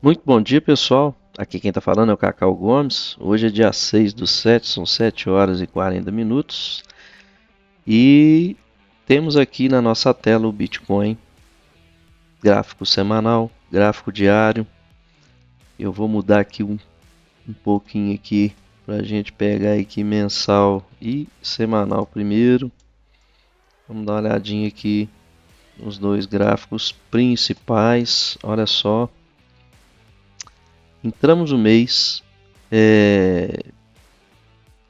Muito bom dia, pessoal. Aqui quem está falando é o Cacau Gomes. Hoje é dia 6/7, são 7 horas e 40 minutos. E temos aqui na nossa tela o Bitcoin, gráfico semanal, gráfico diário. Eu vou mudar aqui um pouquinho aqui para a gente pegar aqui mensal e semanal primeiro. Vamos dar uma olhadinha aqui nos dois gráficos principais. Olha só. Entramos no mês e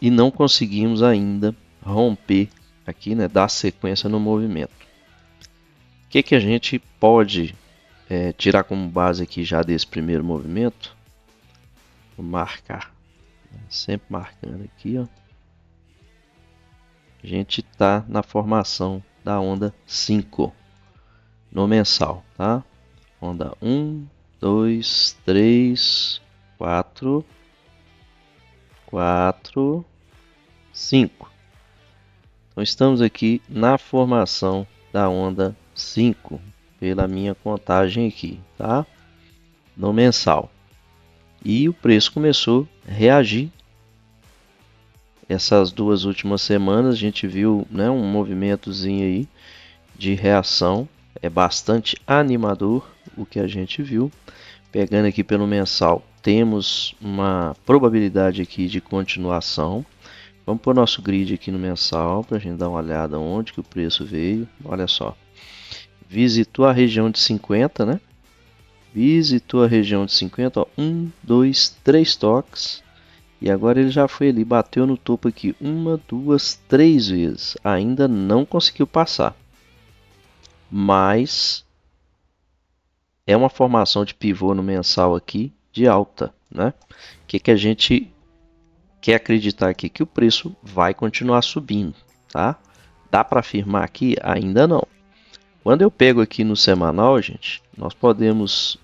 não conseguimos ainda romper aqui, né, dar sequência no movimento. O que a gente pode tirar como base aqui já desse primeiro movimento? Vou marcar, sempre marcando aqui, ó. A gente está na formação da onda 5 no mensal, tá? Onda 1, 2, 3, 4, 5. Então estamos aqui na formação da onda 5, pela minha contagem aqui, tá? No mensal. E o preço começou a reagir. Essas duas últimas semanas a gente viu, né, um movimentozinho aí de reação. É bastante animador o que a gente viu. Pegando aqui pelo mensal, temos uma probabilidade aqui de continuação. Vamos pôr nosso grid aqui no mensal para a gente dar uma olhada onde que o preço veio. Olha só, visitou a região de 50, né? Visitou a região de 50, ó, 1, 2, 3 toques. E agora ele já foi ali, bateu no topo aqui 1, 2, 3 vezes. Ainda não conseguiu passar. Mas é uma formação de pivô no mensal aqui de alta, né? O que a gente quer acreditar aqui? Que o preço vai continuar subindo, tá? Dá para afirmar aqui? Ainda não. Quando eu pego aqui no semanal, gente, nós podemos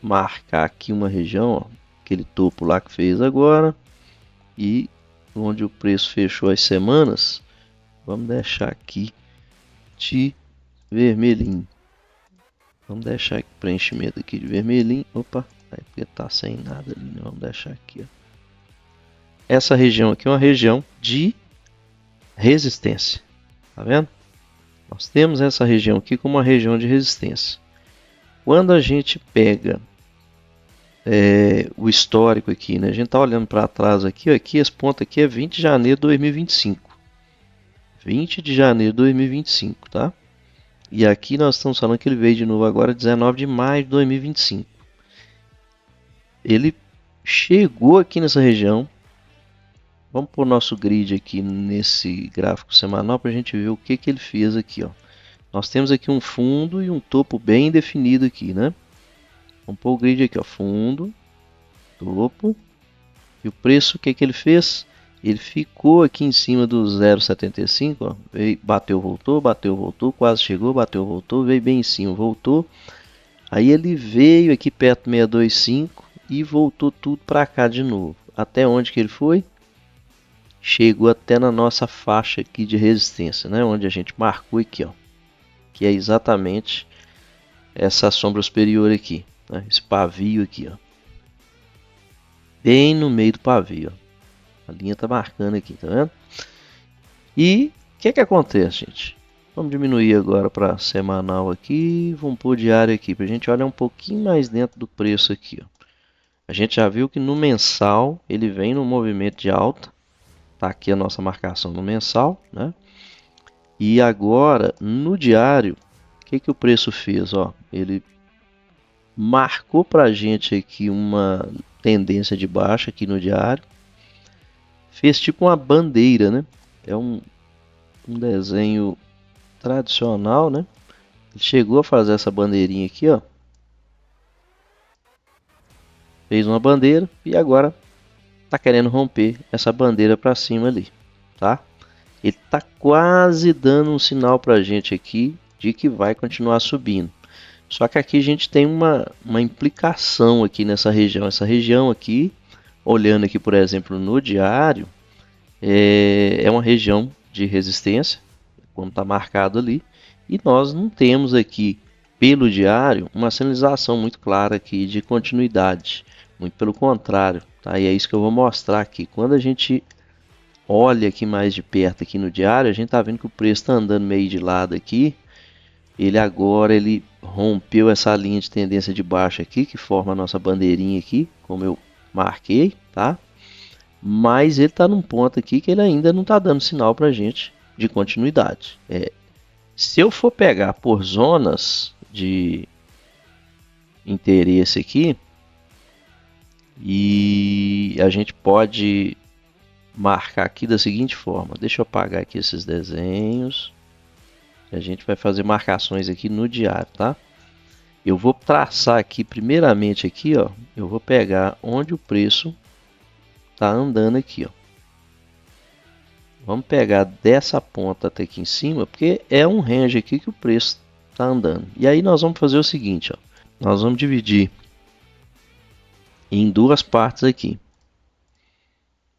marcar aqui uma região, ó, aquele topo lá que fez agora, e onde o preço fechou as semanas, vamos deixar aqui de vermelhinho. Vamos deixar aqui preenchimento aqui de vermelhinho. Opa, aí porque tá sem nada ali, né? Vamos deixar aqui, ó. Essa região aqui é uma região de resistência, tá vendo? Nós temos essa região aqui como uma região de resistência. Quando a gente pega o histórico aqui, né? A gente tá olhando para trás aqui, ó, aqui esse ponto aqui é 20 de janeiro de 2025. 20 de janeiro de 2025, tá? E aqui nós estamos falando que ele veio de novo agora 19 de maio de 2025. Ele chegou aqui nessa região. Vamos pôr o nosso grid aqui nesse gráfico semanal para a gente ver o que ele fez aqui, ó. Nós temos aqui um fundo e um topo bem definido aqui, né? Vamos pôr o grid aqui, ó, fundo, topo. E o preço, o que ele fez? Ele ficou aqui em cima do 0,75, ó. Veio, bateu, voltou, quase chegou, bateu, voltou, veio bem em cima, voltou. Aí ele veio aqui perto do 625 e voltou tudo para cá de novo. Até onde que ele foi? Chegou até na nossa faixa aqui de resistência, né? Onde a gente marcou aqui, ó, que é exatamente essa sombra superior aqui, né? Esse pavio aqui, ó, bem no meio do pavio, ó. A linha tá marcando aqui, tá vendo? E o que acontece, gente? Vamos diminuir agora para semanal aqui, vamos pôr diário aqui para a gente olhar um pouquinho mais dentro do preço aqui, ó. A gente já viu que no mensal ele vem no movimento de alta. Tá aqui a nossa marcação no mensal, né? E agora no diário, o que o preço fez? Ó, ele marcou para a gente aqui uma tendência de baixa aqui no diário. Fez tipo uma bandeira, né? É um desenho tradicional, né? Ele chegou a fazer essa bandeirinha aqui, ó. Fez uma bandeira e agora tá querendo romper essa bandeira para cima ali, tá? Ele tá quase dando um sinal para a gente aqui de que vai continuar subindo. Só que aqui a gente tem uma implicação aqui nessa região. Essa região aqui, olhando aqui, por exemplo, no diário, é uma região de resistência, como está marcado ali. E nós não temos aqui pelo diário, uma sinalização muito clara aqui de continuidade. Muito pelo contrário, tá? E é isso que eu vou mostrar aqui. Quando a gente olha aqui mais de perto aqui no diário, a gente está vendo que o preço está andando meio de lado aqui. Ele rompeu essa linha de tendência de baixa aqui, que forma a nossa bandeirinha aqui, como eu marquei, tá? Mas ele está num ponto aqui que ele ainda não está dando sinal para a gente de continuidade. Se eu for pegar por zonas de interesse aqui, e a gente pode marcar aqui da seguinte forma. Deixa eu apagar aqui esses desenhos. A gente vai fazer marcações aqui no diário, tá? Eu vou traçar aqui, primeiramente aqui, ó. Eu vou pegar onde o preço tá andando aqui, ó. Vamos pegar dessa ponta até aqui em cima, porque é um range aqui que o preço tá andando. E aí nós vamos fazer o seguinte, ó. Nós vamos dividir em duas partes aqui.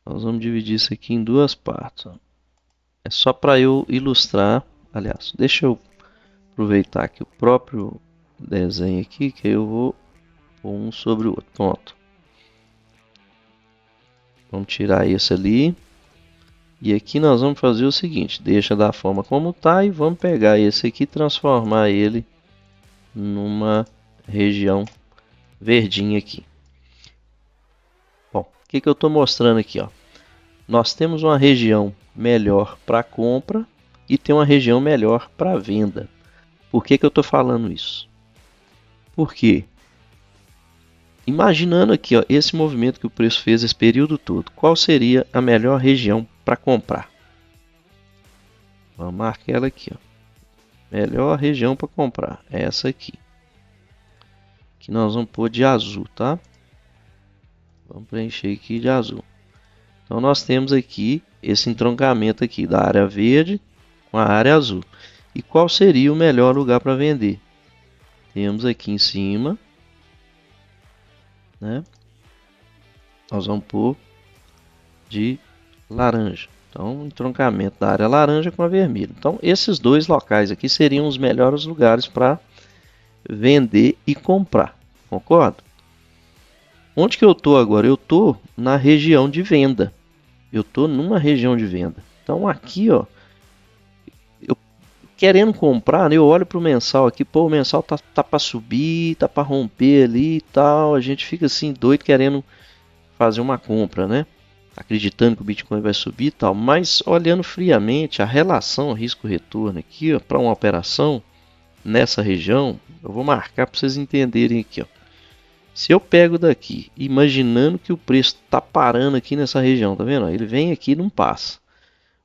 Nós vamos dividir isso aqui em duas partes, ó. É só para eu ilustrar. Aliás, deixa eu aproveitar aqui o próprio desenho aqui, que eu vou pôr um sobre o outro. Pronto. Vamos tirar esse ali. E aqui nós vamos fazer o seguinte. Deixa da forma como está e vamos pegar esse aqui e transformar ele numa região verdinha aqui. Bom, o que eu estou mostrando aqui, ó? Nós temos uma região melhor para compra e tem uma região melhor para venda. Por que eu estou falando isso? Porque, imaginando aqui, ó, esse movimento que o preço fez esse período todo, qual seria a melhor região para comprar? Vamos marcar ela aqui, ó. Melhor região para comprar é essa aqui. Que nós vamos pôr de azul, tá? Vamos preencher aqui de azul. Então nós temos aqui esse entroncamento aqui da área verde com a área azul. E qual seria o melhor lugar para vender? Temos aqui em cima, né? Nós vamos pôr de laranja. Então, entroncamento da área laranja com a vermelha. Então, esses dois locais aqui seriam os melhores lugares para vender e comprar. Concordo? Onde que eu estou agora? Eu estou na região de venda. Eu estou numa região de venda. Então, aqui, ó, eu querendo comprar, né, eu olho para o mensal aqui, pô, o mensal tá para subir, tá para romper ali e tal. A gente fica assim doido querendo fazer uma compra, né? Acreditando que o Bitcoin vai subir e tal, mas olhando friamente a relação risco-retorno aqui, para uma operação nessa região, eu vou marcar para vocês entenderem aqui, ó. Se eu pego daqui, imaginando que o preço está parando aqui nessa região, tá vendo? Ele vem aqui e não passa.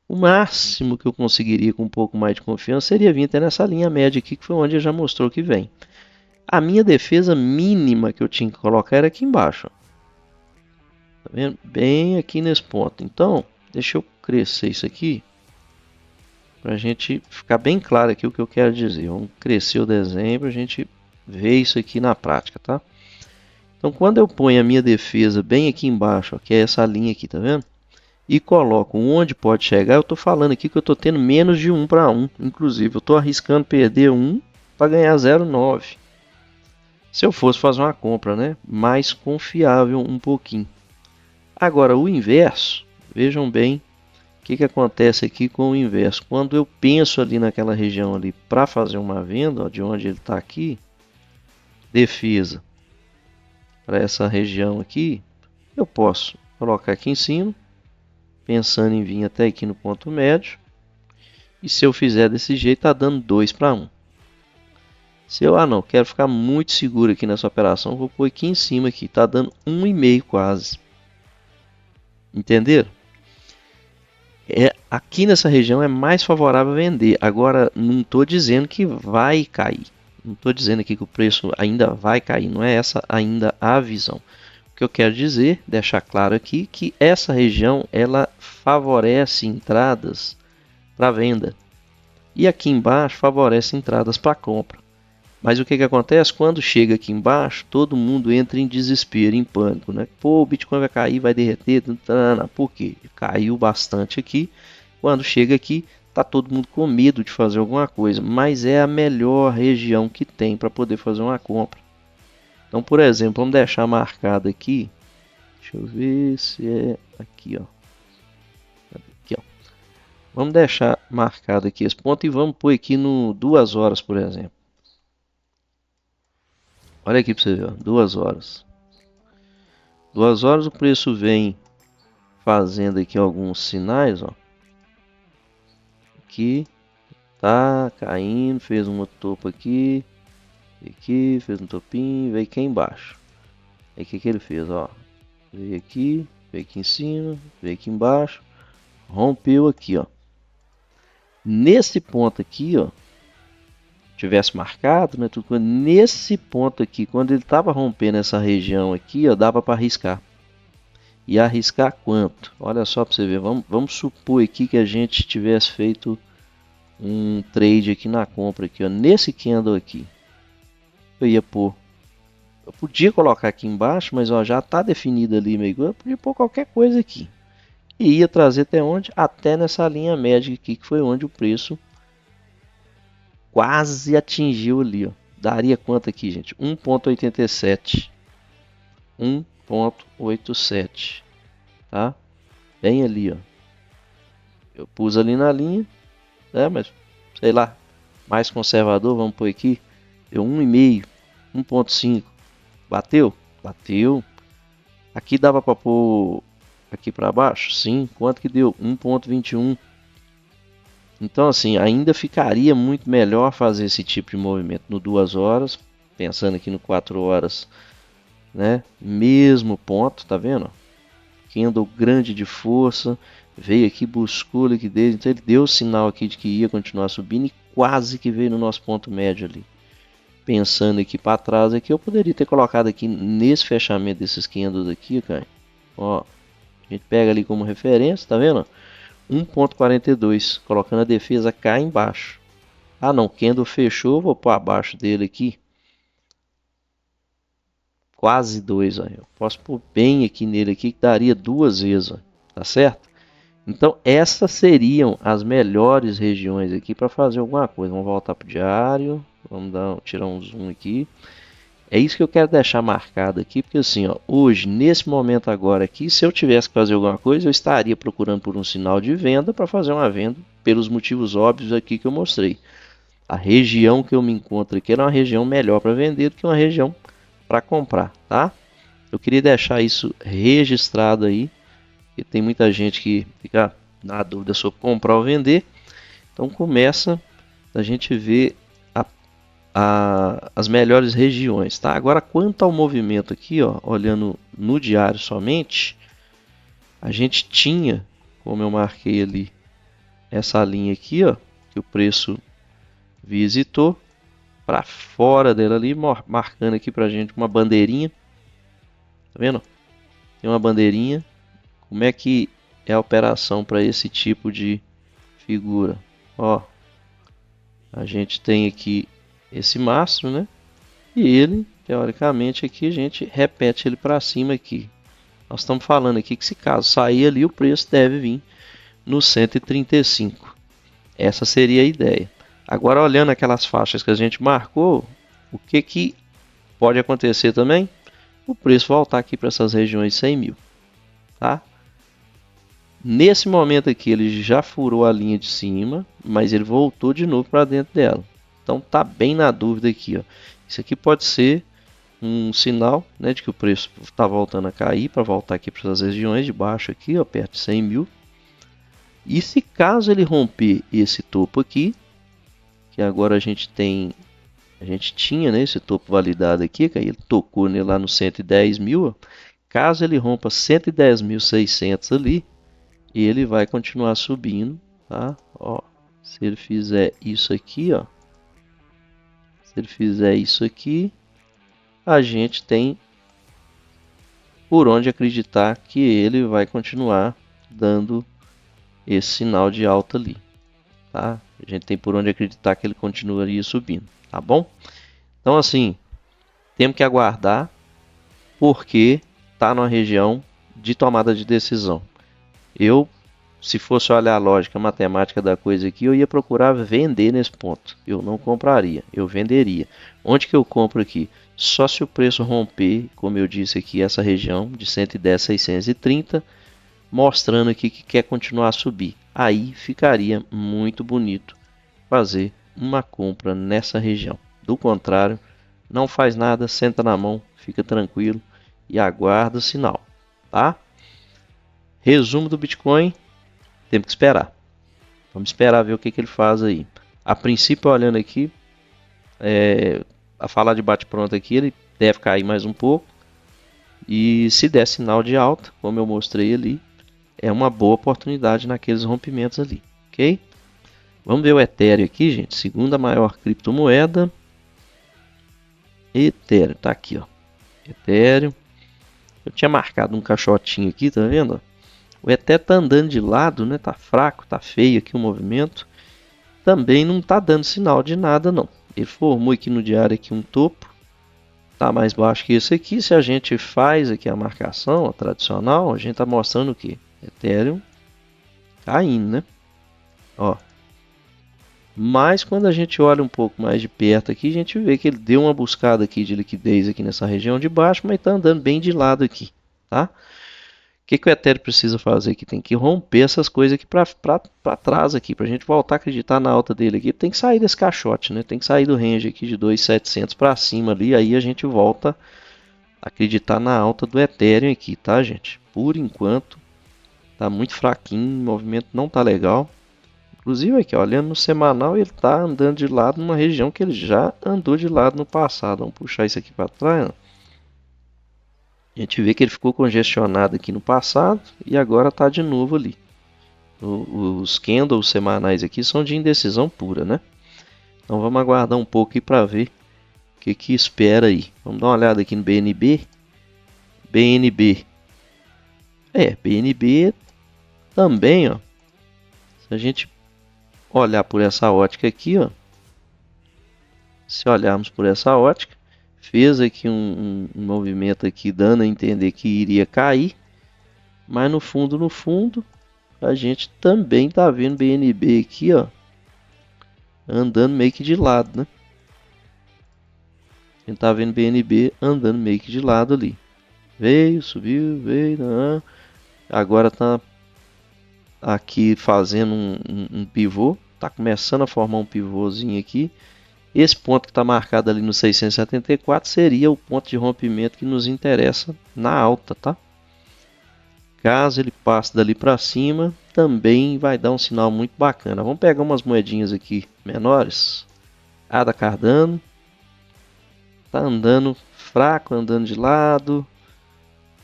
O máximo que eu conseguiria com um pouco mais de confiança seria vir até nessa linha média aqui, que foi onde ele já mostrou que vem. A minha defesa mínima que eu tinha que colocar era aqui embaixo, ó. Tá vendo? Bem aqui nesse ponto. Então, deixa eu crescer isso aqui para a gente ficar bem claro aqui o que eu quero dizer. Vamos crescer o desenho para a gente ver isso aqui na prática, tá? Então, quando eu ponho a minha defesa bem aqui embaixo, ó, que é essa linha aqui, tá vendo? E coloco onde pode chegar, eu estou falando aqui que eu estou tendo menos de 1 para 1. Inclusive, eu estou arriscando perder 1 para ganhar 0,9. Se eu fosse fazer uma compra, né, mais confiável um pouquinho. Agora, o inverso, vejam bem o que acontece aqui com o inverso. Quando eu penso ali naquela região ali para fazer uma venda, ó, de onde ele está aqui, defesa para essa região aqui, eu posso colocar aqui em cima, pensando em vir até aqui no ponto médio, e se eu fizer desse jeito, está dando 2 para 1. Se eu, não, quero ficar muito seguro aqui nessa operação, vou pôr aqui em cima, aqui, está dando 1,5 quase. Entenderam? Aqui nessa região é mais favorável a vender. Agora, não estou dizendo que vai cair. Não estou dizendo aqui que o preço ainda vai cair. Não é essa ainda a visão. O que eu quero dizer, deixar claro aqui, que essa região ela favorece entradas para venda. E aqui embaixo favorece entradas para compra. Mas o que acontece? Quando chega aqui embaixo, todo mundo entra em desespero, em pânico, né? Pô, o Bitcoin vai cair, vai derreter, por quê? Caiu bastante aqui. Quando chega aqui, tá todo mundo com medo de fazer alguma coisa, mas é a melhor região que tem para poder fazer uma compra. Então, por exemplo, vamos deixar marcado aqui. Deixa eu ver se é aqui, ó. Aqui, ó. Vamos deixar marcado aqui esse ponto e vamos pôr aqui no 2 horas, por exemplo. Olha aqui para você ver, ó, 2 horas. 2 horas o preço vem fazendo aqui alguns sinais, ó. Aqui tá caindo, fez uma topo aqui, fez um topinho, veio aqui embaixo. Aí o que ele fez, ó? Veio aqui em cima, veio aqui embaixo, rompeu aqui, ó. Nesse ponto aqui, ó, tivesse marcado, né, tudo, nesse ponto aqui, quando ele estava rompendo essa região aqui, ó, dava para arriscar. E arriscar quanto? Olha só para você ver, vamos supor aqui que a gente tivesse feito um trade aqui na compra aqui, ó, nesse candle aqui. Eu ia pôr, eu podia colocar aqui embaixo, mas ó, já está definido ali meio, eu podia pôr qualquer coisa aqui. E ia trazer até onde? Até nessa linha média aqui, que foi onde o preço quase atingiu ali, ó. Daria quanto aqui, gente? 1,87. 1,87. Tá? Bem ali, ó. Eu pus ali na linha, né? Mas, sei lá, mais conservador, vamos pôr aqui. Deu 1,5, 1,5. Bateu? Bateu. Aqui dava para pôr aqui para baixo? Sim. Quanto que deu? 1,21. Então, assim, ainda ficaria muito melhor fazer esse tipo de movimento no 2 horas, pensando aqui no 4 horas, né? Mesmo ponto, tá vendo? Candle grande de força, veio aqui, buscou liquidez, então ele deu o sinal aqui de que ia continuar subindo e quase que veio no nosso ponto médio ali. Pensando aqui para trás, aqui eu poderia ter colocado aqui nesse fechamento desses candles aqui, cara. Ó, a gente pega ali como referência, tá vendo? 1,42, colocando a defesa cá embaixo. Ah não, candle fechou, vou pôr abaixo dele aqui. Quase 2, ó. Eu posso pôr bem aqui nele aqui, que daria 2 vezes, ó. Tá certo? Então essas seriam as melhores regiões aqui para fazer alguma coisa. Vamos voltar para o diário, vamos tirar um zoom aqui. É isso que eu quero deixar marcado aqui, porque assim, ó, hoje, nesse momento agora aqui, se eu tivesse que fazer alguma coisa, eu estaria procurando por um sinal de venda para fazer uma venda, pelos motivos óbvios aqui que eu mostrei. A região que eu me encontro aqui era uma região melhor para vender do que uma região para comprar, tá? Eu queria deixar isso registrado aí, porque tem muita gente que fica na dúvida sobre comprar ou vender. Então começa a gente ver as melhores regiões, tá? Agora, quanto ao movimento aqui, ó, olhando no diário somente, a gente tinha, como eu marquei ali, essa linha aqui, ó, que o preço visitou para fora dela ali, marcando aqui pra gente uma bandeirinha, tá vendo? Tem uma bandeirinha. Como é que é a operação para esse tipo de figura? Ó, a gente tem aqui esse mastro, né? E ele, teoricamente, aqui a gente repete ele para cima aqui. Nós estamos falando aqui que se caso sair ali, o preço deve vir no 135. Essa seria a ideia. Agora, olhando aquelas faixas que a gente marcou, o que pode acontecer também? O preço voltar aqui para essas regiões 100 mil. Tá? Nesse momento aqui, ele já furou a linha de cima, mas ele voltou de novo para dentro dela. Então tá bem na dúvida aqui, ó. Isso aqui pode ser um sinal, né, de que o preço está voltando a cair para voltar aqui para as regiões de baixo aqui, ó, perto de 100 mil. E se caso ele romper esse topo aqui, que agora a gente tinha, né, esse topo validado aqui, que aí ele tocou nele lá no 110 mil, ó. Caso ele rompa 110.600 ali, ele vai continuar subindo, tá? Ó, se ele fizer isso aqui, ó. Se ele fizer isso aqui, a gente tem por onde acreditar que ele vai continuar dando esse sinal de alta ali, tá? A gente tem por onde acreditar que ele continuaria subindo, tá bom? Então assim, temos que aguardar, porque está numa região de tomada de decisão. Eu se fosse olhar a lógica, a matemática da coisa aqui, eu ia procurar vender nesse ponto. Eu não compraria, eu venderia. Onde que eu compro aqui? Só se o preço romper, como eu disse aqui, essa região de 110 a 630, mostrando aqui que quer continuar a subir. Aí ficaria muito bonito fazer uma compra nessa região. Do contrário, não faz nada, senta na mão, fica tranquilo e aguarda o sinal, tá? Resumo do Bitcoin, temos que esperar. Vamos esperar ver o que ele faz aí. A princípio, olhando aqui, a falar de bate-pronto aqui, ele deve cair mais um pouco. E se der sinal de alta, como eu mostrei ali, é uma boa oportunidade naqueles rompimentos ali, ok? Vamos ver o Ethereum aqui, gente. Segunda maior criptomoeda. Ethereum, tá aqui, ó. Ethereum. Eu tinha marcado um caixotinho aqui, tá vendo? O Ethereum tá andando de lado, né? Tá fraco, tá feio aqui o movimento. Também não tá dando sinal de nada, não. Ele formou aqui no diário aqui um topo. Tá mais baixo que esse aqui. Se a gente faz aqui a marcação a tradicional, a gente tá mostrando o que? Ethereum caindo, né? Ó. Mas quando a gente olha um pouco mais de perto aqui, a gente vê que ele deu uma buscada aqui de liquidez aqui nessa região de baixo, mas está andando bem de lado aqui, tá? O que o Ethereum precisa fazer aqui? Tem que romper essas coisas aqui para trás aqui, para a gente voltar a acreditar na alta dele aqui. Tem que sair desse caixote, né? Tem que sair do range aqui de 2.700 para cima ali, aí a gente volta a acreditar na alta do Ethereum aqui, tá, gente? Por enquanto, tá muito fraquinho, o movimento não tá legal. Inclusive aqui, olhando no semanal, ele está andando de lado numa região que ele já andou de lado no passado. Vamos puxar isso aqui para trás. Ó. A gente vê que ele ficou congestionado aqui no passado e agora está de novo ali. Os candles semanais aqui são de indecisão pura, né? Então vamos aguardar um pouco aí para ver o que espera aí. Vamos dar uma olhada aqui no BNB. BNB. BNB também, ó. Se a gente olhar por essa ótica aqui, ó. Se olharmos por essa ótica, fez aqui um movimento aqui dando a entender que iria cair, mas no fundo, a gente também tá vendo BNB aqui, ó, andando meio que de lado, né? A gente tá vendo BNB andando meio que de lado ali. Veio, subiu, veio, agora tá aqui fazendo um pivô, tá começando a formar um pivôzinho aqui. Esse ponto que está marcado ali no 674 seria o ponto de rompimento que nos interessa na alta, tá? Caso ele passe dali para cima, também vai dar um sinal muito bacana. Vamos pegar umas moedinhas aqui menores. ADA Cardano. Tá andando fraco, andando de lado.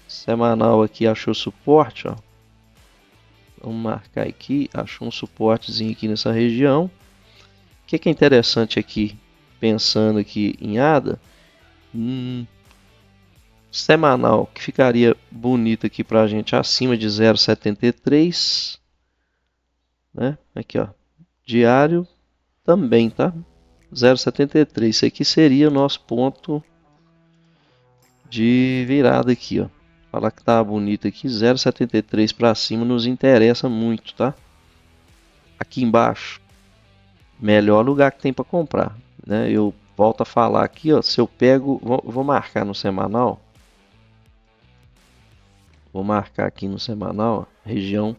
Semanal aqui achou suporte, ó. Vamos marcar aqui, achou um suportezinho aqui nessa região. O que é interessante aqui, pensando aqui em ADA, semanal, que ficaria bonito aqui para a gente acima de 0,73, né? Aqui, ó, diário também, tá? 0,73, esse aqui seria o nosso ponto de virada aqui, ó. Falar que tá bonito aqui, 0,73 para cima nos interessa muito, tá? Aqui embaixo, melhor lugar que tem para comprar, né? Eu volto a falar aqui, ó, se eu pego, vou marcar no semanal, vou marcar aqui no semanal, ó, região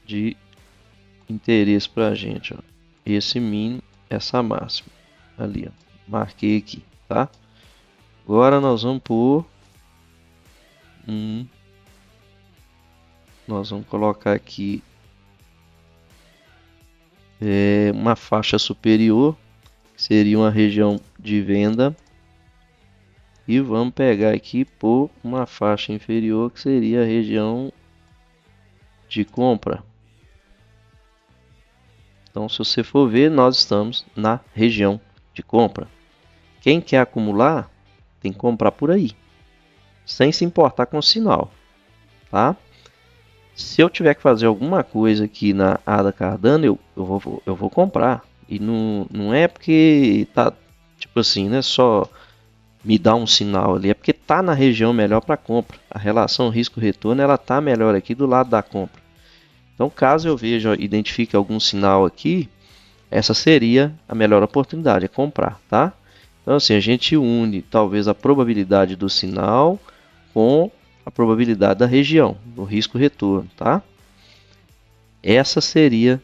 de interesse para a gente, ó, esse mínimo, essa máxima, ali, ó, marquei aqui, tá? Agora nós vamos por nós vamos colocar aqui uma faixa superior, que seria uma região de venda, e vamos pegar aqui por uma faixa inferior, que seria a região de compra. Então, se você for ver, nós estamos na região de compra. Quem quer acumular, tem que comprar por aí, sem se importar com o sinal, tá? Se eu tiver que fazer alguma coisa aqui na ADA Cardano, eu vou comprar. E não é porque tá, tipo assim, né, só me dá um sinal ali, é porque tá na região melhor para compra. A relação risco-retorno, ela tá melhor aqui do lado da compra. Então, caso eu veja, identifique algum sinal aqui, essa seria a melhor oportunidade, é comprar, tá? Então, assim, a gente une talvez a probabilidade do sinal com a probabilidade da região, do risco retorno, tá? Essa seria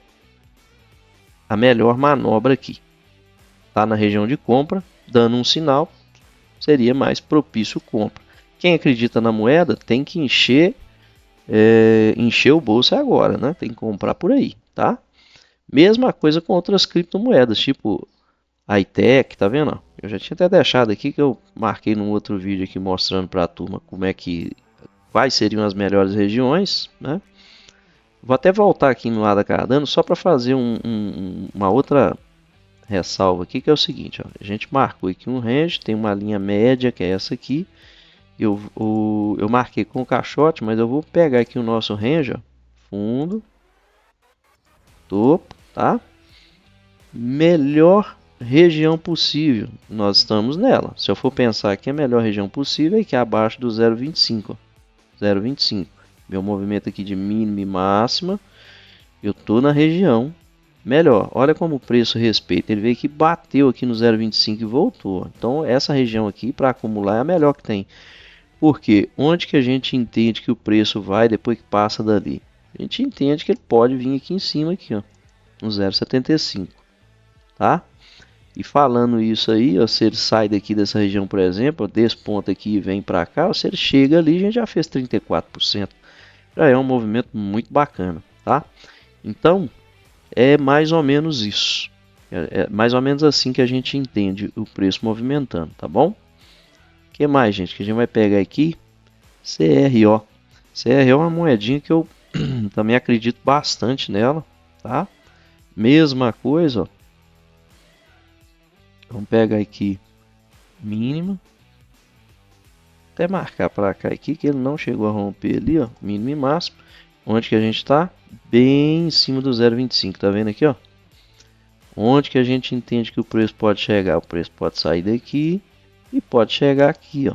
a melhor manobra aqui. Tá na região de compra, dando um sinal, seria mais propício compra. Quem acredita na moeda tem que encher o bolso agora, né? Tem que comprar por aí, tá? Mesma coisa com outras criptomoedas, tipo a iTech, tá vendo? Eu já tinha até deixado aqui que eu marquei num outro vídeo aqui mostrando para a turma quais seriam as melhores regiões, né? Vou até voltar aqui no ADA Cardano só para fazer uma outra ressalva aqui, que é o seguinte, ó, a gente marcou aqui um range, tem uma linha média, que é essa aqui. Eu marquei com o caixote, mas eu vou pegar aqui o nosso range, ó, fundo, topo, tá? Melhor região possível, nós estamos nela. Se eu for pensar que a melhor região possível é que é abaixo do 0,25, 0,25. Meu movimento aqui de mínima e máxima, eu tô na região melhor. Olha como o preço respeita. Ele veio aqui, bateu aqui no 0,25 e voltou. Então essa região aqui para acumular é a melhor que tem. Porque onde que a gente entende que o preço vai depois que passa dali? A gente entende que ele pode vir aqui em cima aqui, ó, no 0,75, tá? E falando isso aí, ó, se ele sai daqui dessa região, por exemplo, desse ponto aqui e vem para cá, ó, se ele chega ali, a gente já fez 34%. Já é um movimento muito bacana, tá? Então, é mais ou menos isso. É mais ou menos assim que a gente entende o preço movimentando, tá bom? O que mais, gente? Que a gente vai pegar aqui? CRO. CRO é uma moedinha que eu também acredito bastante nela, tá? Mesma coisa, ó. Vamos pegar aqui mínima. Até marcar para cá aqui que ele não chegou a romper ali, ó, mínimo e máximo. Onde que a gente está? Bem em cima do 0,25, tá vendo aqui, ó? Onde que a gente entende que o preço pode chegar? O preço pode sair daqui e pode chegar aqui, ó,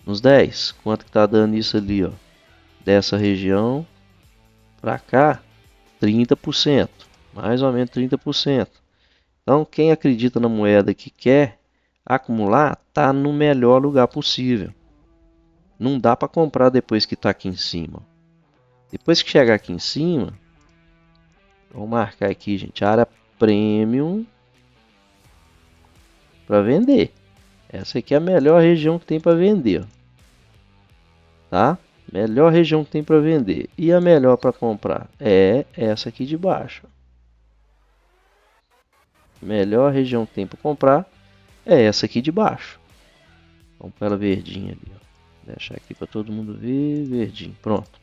nos 10. Quanto que tá dando isso ali, ó? Dessa região para cá, 30%, mais ou menos 30%. Então, quem acredita na moeda que quer acumular, tá no melhor lugar possível. Não dá para comprar depois que está aqui em cima. Depois que chegar aqui em cima, vou marcar aqui, gente, área premium para vender. Essa aqui é a melhor região que tem para vender, ó. Tá? Melhor região que tem para vender. E a melhor para comprar é essa aqui de baixo. Melhor região que tem para comprar é essa aqui de baixo. Vamos para ela verdinha ali, ó. Deixar aqui para todo mundo ver, verdinho. Pronto.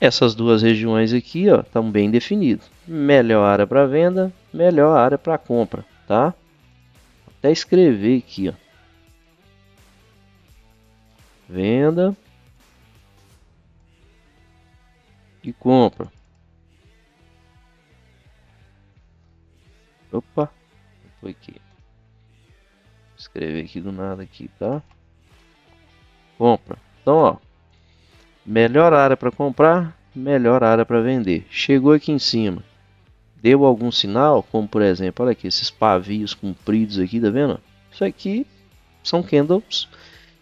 Essas duas regiões aqui, ó, estão bem definidas. Melhor área para venda, melhor área para compra, tá? Vou até escrever aqui, ó. Venda e compra. Opa, foi aqui. Vou escrever aqui do nada aqui, tá? Compra. Então, ó, melhor área para comprar, melhor área para vender. Chegou aqui em cima, deu algum sinal, como por exemplo, olha aqui, esses pavios compridos aqui, tá vendo? Isso aqui são candles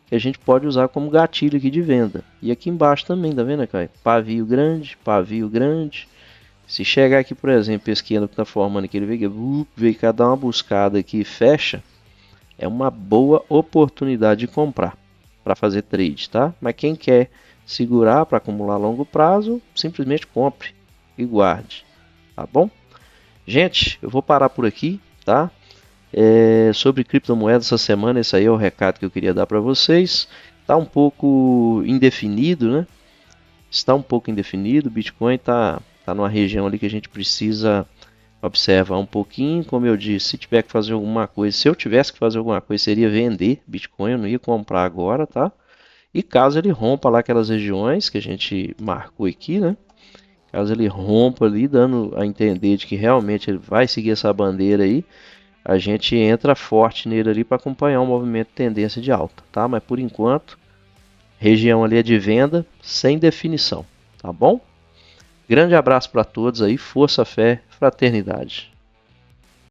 que a gente pode usar como gatilho aqui de venda. E aqui embaixo também, tá vendo, cara? Pavio grande, pavio grande. Se chegar aqui, por exemplo, esse candle que tá formando aqui, ele veio cá dar uma buscada aqui e fecha, é uma boa oportunidade de comprar para fazer trade, tá? Mas quem quer segurar para acumular a longo prazo, simplesmente compre e guarde, tá bom? Gente, eu vou parar por aqui, tá? Sobre criptomoedas essa semana, esse aí é o recado que eu queria dar para vocês. Está um pouco indefinido, né? Está um pouco indefinido. O Bitcoin está numa região ali que a gente precisa observar um pouquinho. Como eu disse, se tiver que fazer alguma coisa, se eu tivesse que fazer alguma coisa, seria vender Bitcoin, eu não ia comprar agora, tá? E caso ele rompa lá aquelas regiões que a gente marcou aqui, né? Caso ele rompa ali, dando a entender de que realmente ele vai seguir essa bandeira aí, a gente entra forte nele ali para acompanhar o movimento de tendência de alta, tá? Mas por enquanto, região ali é de venda sem definição, tá bom? Grande abraço para todos aí, força, fé, fraternidade.